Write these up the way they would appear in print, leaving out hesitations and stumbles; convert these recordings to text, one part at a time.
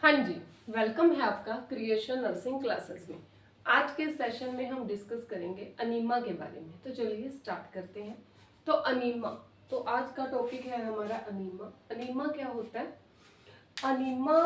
हाँ जी, वेलकम है आपका क्रिएशन नर्सिंग क्लासेस में। आज के सेशन में हम डिस्कस करेंगे अनीमा के बारे में। तो चलिए स्टार्ट करते हैं। तो अनीमा, तो आज का टॉपिक है हमारा अनीमा। अनीमा क्या होता है? अनीमा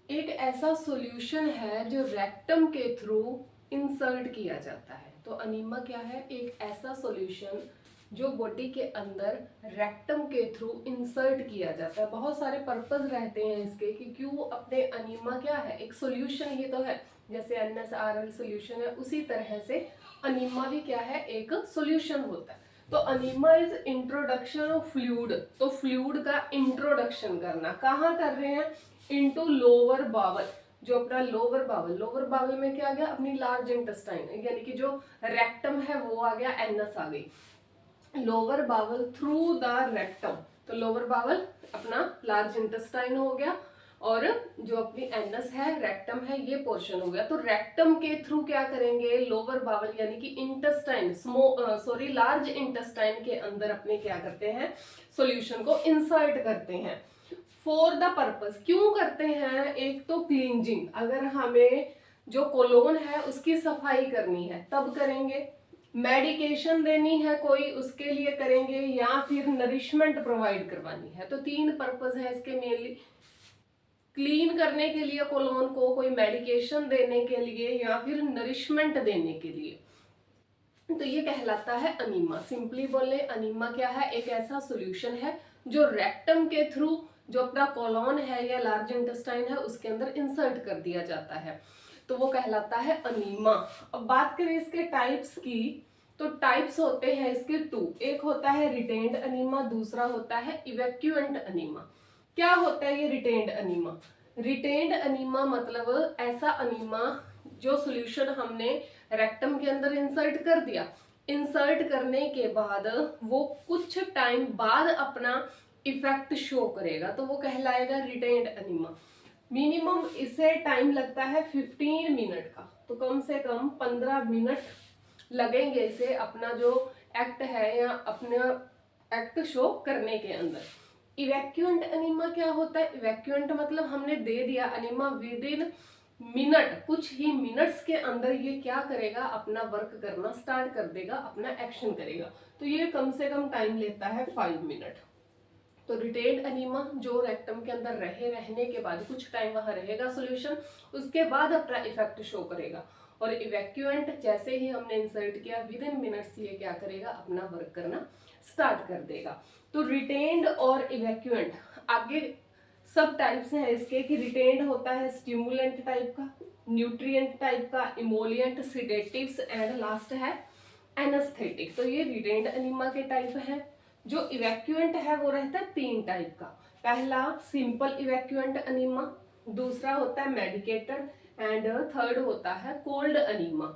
एक ऐसा सॉल्यूशन है जो रेक्टम के थ्रू इंसर्ट किया जाता है। तो अनीमा क्या है? एक ऐसा सॉल्यूशन जो बॉडी के अंदर रेक्टम के थ्रू इंसर्ट किया जाता है। बहुत सारे पर्पस रहते हैं इसके कि क्यों अपने अनीमा क्या है, एक सॉल्यूशन ही तो है। जैसे NaCl सॉल्यूशन है, उसी तरह से अनीमा भी क्या है, एक सॉल्यूशन होता है। तो enema is introduction of fluid. तो फ्लूइड का इंट्रोडक्शन करना कहाँ कर रहे हैं? Into lower bowel. जो अपना लोअर बावल में क्या आ गया? अपनी लार्ज इंटेस्टाइन, यानी कि जो रेक्टम है वो आ गया, एनस आ गई। Lower bowel through the rectum, तो लोअर बावल अपना लार्ज इंटेस्टाइन हो गया और जो अपनी एनस है, रेक्टम है, ये पोर्शन हो गया। तो रेक्टम के थ्रू क्या करेंगे? लोअर बावल यानी कि इंटेस्टाइन, लार्ज इंटेस्टाइन के अंदर अपने क्या करते हैं? सॉल्यूशन को इंसर्ट करते हैं। फॉर द पर्पस, क्यों करते हैं? एक तो क्लींजिंग, अगर हमें जो कोलोन है उसकी सफाई करनी है तब करेंगे। मेडिकेशन देनी है कोई, उसके लिए करेंगे, या फिर नरिशमेंट प्रोवाइड करवानी है। तो तीन पर्पस है इसके मेनली। क्लीन करने के लिए कोलोन को, कोई मेडिकेशन देने के लिए, या फिर नरिशमेंट देने के लिए। तो ये कहलाता है अनीमा। सिंपली बोले, अनीमा क्या है? एक ऐसा सॉल्यूशन है जो रेक्टम के थ्रू जो अपना कोलोन है या लार्ज इंटेस्टाइन है उसके अंदर इंसर्ट कर दिया जाता है, तो वो कहलाता है अनीमा। अब बात करें इसके टाइप्स की, तो टाइप्स होते हैं इसके टू। एक होता है रिटेन्ड अनीमा, दूसरा होता है इवैक्यूएंट अनीमा। क्या होता है ये रिटेन्ड अनीमा? रिटेन्ड अनीमा मतलब ऐसा अनीमा जो सॉल्यूशन हमने रेक्टम के अंदर इंसर्ट कर दिया, इंसर्ट करने के बाद वो कुछ टाइम बाद अपना इफेक्ट शो करेगा, तो वो कहलाएगा रिटेन्ड अनीमा। मिनिमम इसे टाइम लगता है 15 मिनट का, तो कम से कम 15 मिनट लगेंगे इसे अपना जो एक्ट है या अपना एक्ट शो करने के अंदर। इवैक्यूएंट अनीमा क्या होता है? इवैक्यूएंट मतलब हमने दे दिया अनीमा, विद इन मिनट, कुछ ही मिनट्स के अंदर ये क्या करेगा? अपना वर्क करना स्टार्ट कर देगा, अपना एक्शन करेगा। तो ये कम से कम टाइम लेता है 5 मिनट। तो रिटेन्ड अनीमा जो रेक्टम के अंदर रहने के बाद कुछ टाइम वहां रहेगा सॉल्यूशन, उसके बाद अपना इफेक्ट शो करेगा। और इवैक्यूएंट जैसे ही हमने इंसर्ट किया, विद इन मिनट्स ये क्या करेगा? अपना वर्क करना स्टार्ट कर देगा। तो रिटेन्ड और इवैक्यूएंट आगे सब टाइप्स हैं इसके, कि रिटेन्ड होता है स्टिमुलेंट टाइप का, न्यूट्रिएंट टाइप का, इमोलिएंट, सिडेटिव्स एंड लास्ट है एनेस्थेटिक। तो ये रिटेन्ड अनीमा के टाइप है। जो इवैक्यूएंट है वो रहता है तीन टाइप का। पहला सिंपल इवैक्यूएंट अनीमा, दूसरा होता है मेडिकेटेड, एंड थर्ड होता है कोल्ड अनीमा।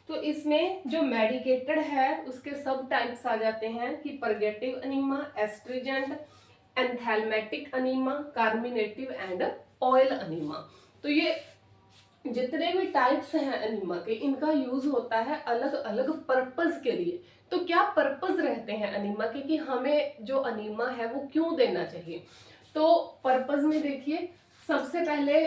तो इसमें जो मेडिकेटेड है उसके सब टाइप्स आ जाते हैं कि purgative enema, astringent, anthelmintic enema, carminative and oil enema. तो ये जितने भी टाइप्स हैं अनीमा के, इनका यूज होता है अलग अलग पर्पस के लिए। तो क्या पर्पस रहते हैं अनीमा के कि हमें जो अनीमा है वो क्यों देना चाहिए? तो पर्पस में देखिए, सबसे पहले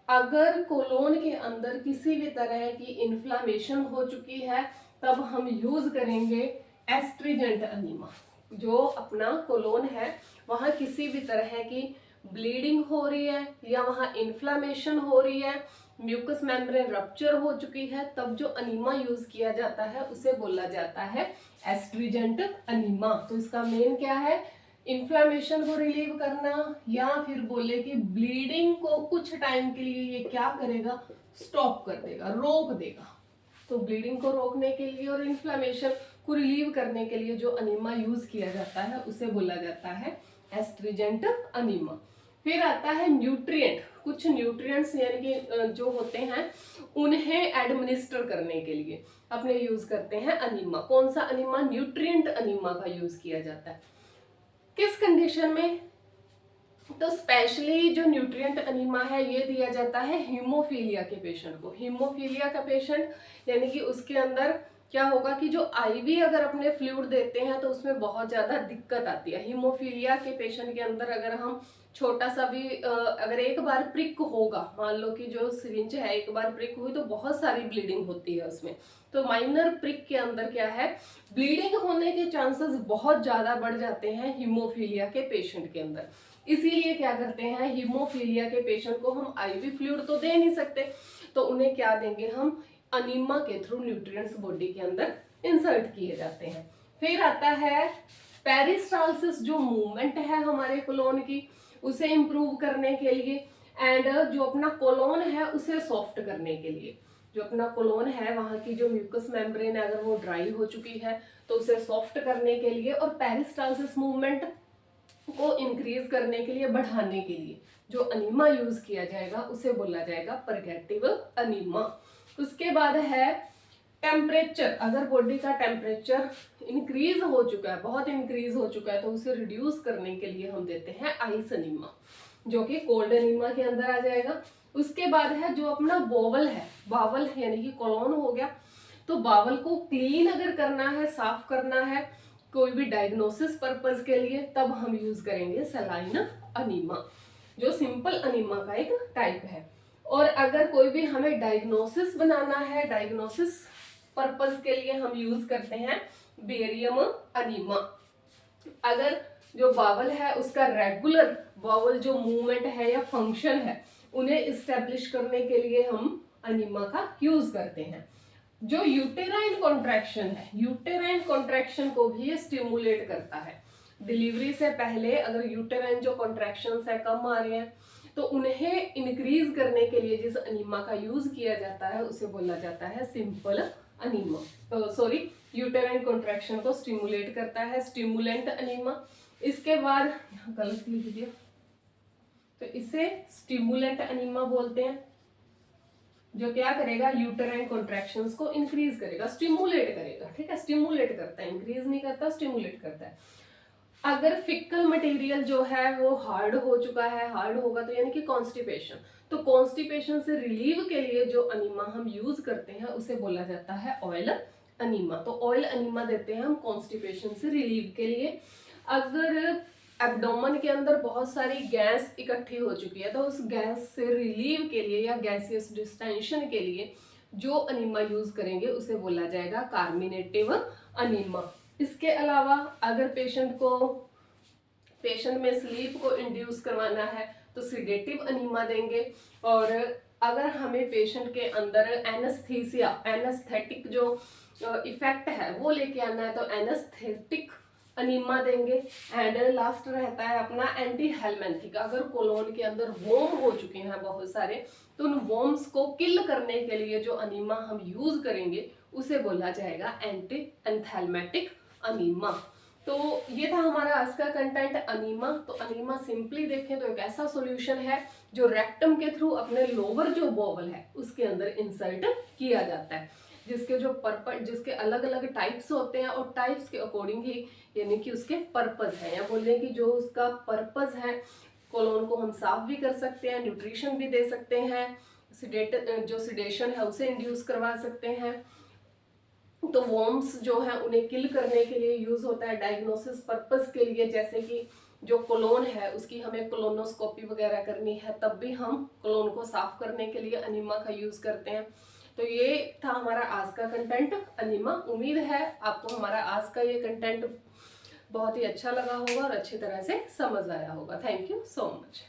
अगर कोलोन के अंदर किसी भी तरह की इन्फ्लामेशन हो चुकी है तब हम यूज करेंगे एस्ट्रिजेंट अनीमा। जो अपना कोलोन है वहां किसी भी तरह की ब्लीडिंग हो रही है या वहां इन्फ्लामेशन हो रही है, म्यूकस मेम्ब्रेन रप्चर हो चुकी है, तब जो अनीमा यूज किया जाता है उसे बोला जाता है एस्ट्रिजेंट अनीमा। तो इसका मेन क्या है? इन्फ्लामेशन को रिलीव करना, या फिर बोले कि ब्लीडिंग को कुछ टाइम के लिए ये क्या करेगा? स्टॉप कर देगा, रोक देगा। तो ब्लीडिंग को रोकने के लिए और इन्फ्लामेशन को रिलीव करने के लिए जो अनीमा यूज किया जाता है उसे बोला जाता है एस्ट्रिजेंट अनीमा। फिर आता है न्यूट्रिएंट। कुछ न्यूट्रिएंट्स यानी कि जो होते हैं उन्हें एडमिनिस्टर करने के लिए अपने यूज करते हैं अनीमा। कौन सा अनीमा? न्यूट्रिएंट अनीमा का यूज किया जाता है। किस कंडीशन में? तो स्पेशली जो न्यूट्रिएंट अनीमा है ये दिया जाता है हीमोफीलिया के पेशेंट को। हीमोफीलिया का पेशेंट यानी कि उसके अंदर क्या होगा कि जो आईवी अगर अपने फ्लूइड देते हैं तो उसमें बहुत ज्यादा दिक्कत आती है। हीमोफीलिया के पेशेंट के अंदर अगर हम छोटा सा भी अगर एक बार प्रिक होगा, मान लो कि जो सिरिंज है एक बार प्रिक हुई तो बहुत सारी ब्लीडिंग होती है उसमें। तो माइनर प्रिक के अंदर क्या है, ब्लीडिंग होने के चांसेस बहुत ज्यादा बढ़ जाते हैं हीमोफीलिया के पेशेंट के अंदर। इसीलिए क्या करते हैं, हीमोफीलिया के पेशेंट को हम आईवी फ्लूइड तो दे नहीं सकते, तो उन्हें क्या देंगे हम, अनीमा के थ्रू न्यूट्रिएंट्स बॉडी के अंदर इंसर्ट किए जाते हैं। फिर आता है पेरिस्टालसिस, जो मूवमेंट है हमारे कोलोन की उसे इंप्रूव करने के लिए, एंड जो अपना कोलोन है उसे सॉफ्ट करने के लिए। जो अपना कोलोन है वहां की जो म्यूकस मेम्ब्रेन है अगर वो ड्राई हो चुकी है तो उसे सॉफ्ट करने के लिए, और पेरिस्टालसिस मूवमेंट को इंक्रीज करने के लिए, बढ़ाने के लिए जो अनीमा यूज किया जाएगा उसे बोला जाएगा परगेटिव अनीमा। उसके बाद है टेम्परेचर, अगर बॉडी का टेम्परेचर इंक्रीज हो चुका है, बहुत इंक्रीज हो चुका है, तो उसे रिड्यूस करने के लिए हम देते हैं आइस अनीमा, जो कि कोल्ड अनीमा के अंदर आ जाएगा। उसके बाद है जो अपना बोवल है, बावल यानी कि कोलोन हो गया, तो बावल को क्लीन अगर करना है, साफ करना है कोई भी डायग्नोसिस पर्पस के लिए, तब हम यूज करेंगे सलाइन अनीमा, जो सिंपल अनीमा का एक टाइप है। और अगर कोई भी हमें डायग्नोसिस बनाना है, डायग्नोसिस पर्पस के लिए हम यूज करते हैं बेरियम अनीमा। अगर जो बावल है उसका रेगुलर बावल जो मूवमेंट है या फंक्शन है उन्हें इस्टेब्लिश करने के लिए हम अनीमा का यूज करते हैं। जो यूटेराइन कॉन्ट्रैक्शन है, यूटेराइन कॉन्ट्रैक्शन को भी स्टिमुलेट करता है। डिलीवरी से पहले अगर यूटेराइन जो कॉन्ट्रैक्शंस है कम आ रहे हैं तो उन्हें इंक्रीज करने के लिए जिस अनीमा का यूज किया जाता है उसे बोला जाता है simple enema, sorry uterine contraction को स्टिमुलेट करता है, स्टिमुलेंट अनीमा। इसके बाद यहाँ गलत लिख दिया, तो इसे स्टिमुलेंट अनीमा बोलते हैं, जो क्या करेगा, यूटेराइन कॉन्ट्रैक्शंस को इंक्रीज करेगा, स्टिमुलेट करेगा, ठीक है, स्टिमुलेट करता है, इंक्रीज नहीं करता, स्टिमुलेट करता है। अगर फिकल मटेरियल जो है वो हार्ड हो चुका है, हार्ड होगा तो यानी कि कॉन्स्टिपेशन, तो कॉन्स्टिपेशन से रिलीव के लिए जो अनीमा हम यूज करते हैं उसे बोला जाता है ऑयल अनीमा। तो ऑयल अनीमा देते हैं हम कॉन्स्टिपेशन से रिलीव के लिए। अगर एब्डोमेन के अंदर बहुत सारी गैस इकट्ठी हो चुकी है तो उस गैस से रिलीव के लिए या गैसियस डिस्टेंशन के लिए जो अनीमा यूज करेंगे उसे बोला जाएगा कार्मिनेटिव अनीमा। इसके अलावा अगर पेशेंट में स्लीप को इंड्यूस करवाना है तो सिडेटिव अनीमा देंगे, और अगर हमें पेशेंट के अंदर एनेस्थीसिया, एनेस्थेटिक जो इफेक्ट है वो लेके आना है तो एनेस्थेटिक अनीमा देंगे। एंड लास्ट रहता है अपना एंटी हेलमेंथिक, अगर कोलोन के अंदर वोम हो चुके हैं बहुत सारे तो उन वोम्स को किल करने के लिए जो अनीमा हम यूज करेंगे उसे बोला जाएगा एंटी एंथेलमेटिक अनीमा। तो ये था हमारा आज का कंटेंट अनीमा। तो अनीमा सिंपली देखें तो एक ऐसा सॉल्यूशन है जो रेक्टम के थ्रू अपने लोअर जो बोवल है उसके अंदर इंसर्ट किया जाता है, जिसके अलग अलग टाइप्स होते हैं और टाइप्स के अकॉर्डिंग ही यानी कि उसके पर्पस है, या बोलने की जो उसका पर्पस है, कोलोन को हम साफ भी कर सकते हैं, न्यूट्रिशन भी दे सकते हैं, जो सिडेशन है उसे इंड्यूस करवा सकते हैं, तो वॉर्म्स जो है उन्हें किल करने के लिए यूज होता है, डायग्नोसिस पर्पस के लिए, जैसे कि जो कोलोन है उसकी हमें कोलोनोस्कोपी वगैरह करनी है तब भी हम कोलोन को साफ करने के लिए अनीमा का यूज करते हैं। तो ये था हमारा आज का कंटेंट अनीमा। उम्मीद है आपको हमारा आज का ये कंटेंट बहुत ही अच्छा लगा होगा और अच्छी तरह से समझ आया होगा। Thank you so much.